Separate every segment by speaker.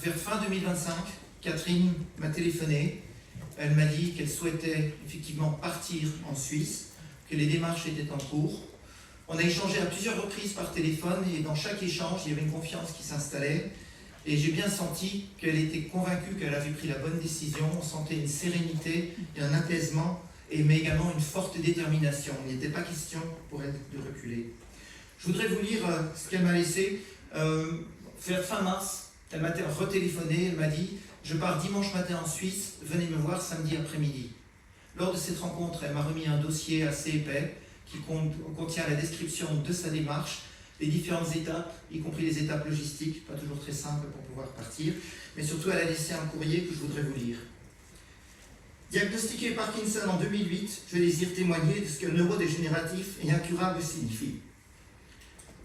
Speaker 1: vers fin 2025, Catherine m'a téléphoné. Elle m'a dit qu'elle souhaitait effectivement partir en Suisse, que les démarches étaient en cours. On a échangé à plusieurs reprises par téléphone et dans chaque échange, il y avait une confiance qui s'installait. Et j'ai bien senti qu'elle était convaincue qu'elle avait pris la bonne décision. On sentait une sérénité et un apaisement, mais également une forte détermination. Il n'était pas question pour elle de reculer. Je voudrais vous lire ce qu'elle m'a laissé. Vers fin mars, elle m'a retéléphoné, elle m'a dit « Je pars dimanche matin en Suisse, venez me voir samedi après-midi ». Lors de cette rencontre, elle m'a remis un dossier assez épais qui contient la description de sa démarche, les différentes étapes, y compris les étapes logistiques, pas toujours très simples pour pouvoir partir, mais surtout elle a laissé un courrier que je voudrais vous lire. Diagnostiqué Parkinson en 2008, je désire témoigner de ce que neurodégénératif et incurable signifie.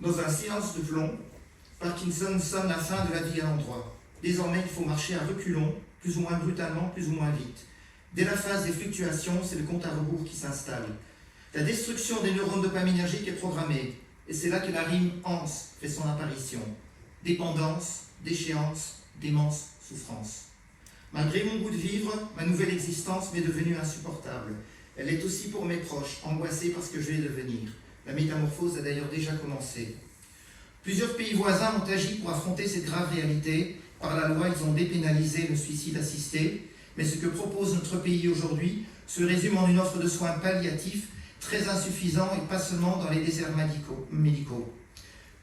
Speaker 1: Dans un silence de plomb, Parkinson sonne la fin de la vie à l'endroit. Désormais, il faut marcher à reculons, plus ou moins brutalement, plus ou moins vite. Dès la phase des fluctuations, c'est le compte à rebours qui s'installe. La destruction des neurones dopaminergiques est programmée, et c'est là que la rime « anse » fait son apparition. Dépendance, déchéance, démence, souffrance. Malgré mon goût de vivre, ma nouvelle existence m'est devenue insupportable. Elle est aussi pour mes proches, angoissés par ce que je vais devenir. La métamorphose a d'ailleurs déjà commencé. Plusieurs pays voisins ont agi pour affronter cette grave réalité. Par la loi, ils ont dépénalisé le suicide assisté. Mais ce que propose notre pays aujourd'hui se résume en une offre de soins palliatifs très insuffisants et pas seulement dans les déserts médicaux.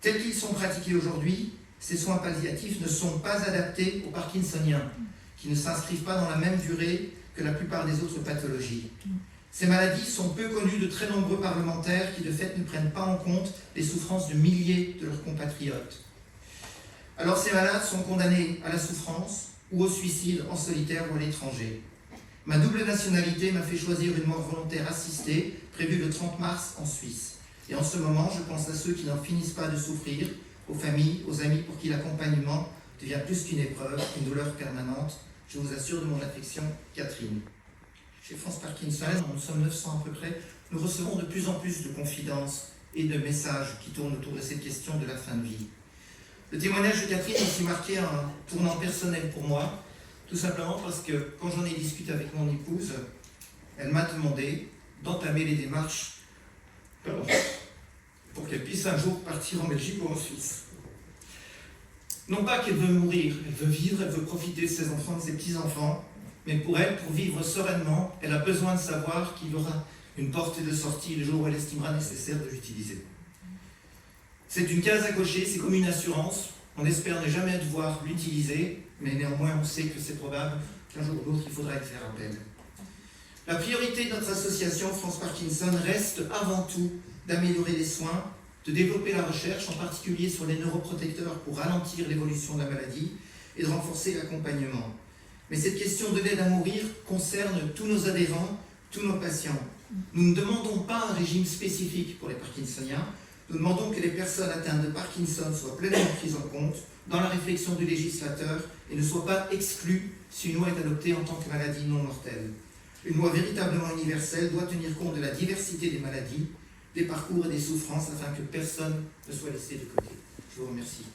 Speaker 1: Tels qu'ils sont pratiqués aujourd'hui, ces soins palliatifs ne sont pas adaptés aux Parkinsoniens, qui ne s'inscrivent pas dans la même durée que la plupart des autres pathologies. Ces maladies sont peu connues de très nombreux parlementaires qui de fait ne prennent pas en compte les souffrances de milliers de leurs compatriotes. Alors ces malades sont condamnés à la souffrance ou au suicide en solitaire ou à l'étranger. Ma double nationalité m'a fait choisir une mort volontaire assistée, prévue le 30 mars en Suisse. Et en ce moment, je pense à ceux qui n'en finissent pas de souffrir, aux familles, aux amis pour qui l'accompagnement devient plus qu'une épreuve, une douleur permanente. Je vous assure de mon affection, Catherine. Chez France Parkinson, nous sommes 900 à peu près, nous recevons de plus en plus de confidences et de messages qui tournent autour de cette question de la fin de vie. Le témoignage de Catherine a aussi marqué un tournant personnel pour moi, tout simplement parce que quand j'en ai discuté avec mon épouse, elle m'a demandé d'entamer les démarches pour qu'elle puisse un jour partir en Belgique ou en Suisse. Non pas qu'elle veut mourir, elle veut vivre, elle veut profiter de ses enfants, de ses petits-enfants, mais pour elle, pour vivre sereinement, elle a besoin de savoir qu'il y aura une porte de sortie le jour où elle estimera nécessaire de l'utiliser. C'est une case à cocher, c'est comme une assurance. On espère ne jamais devoir l'utiliser, mais néanmoins on sait que c'est probable qu'un jour ou l'autre il faudra y faire appel. La priorité de notre association France Parkinson reste avant tout d'améliorer les soins, de développer la recherche, en particulier sur les neuroprotecteurs pour ralentir l'évolution de la maladie et de renforcer l'accompagnement. Mais cette question de l'aide à mourir concerne tous nos adhérents, tous nos patients. Nous ne demandons pas un régime spécifique pour les Parkinsoniens. Nous demandons que les personnes atteintes de Parkinson soient pleinement prises en compte dans la réflexion du législateur et ne soient pas exclues si une loi est adoptée en tant que maladie non mortelle. Une loi véritablement universelle doit tenir compte de la diversité des maladies, des parcours et des souffrances afin que personne ne soit laissé de côté. Je vous remercie.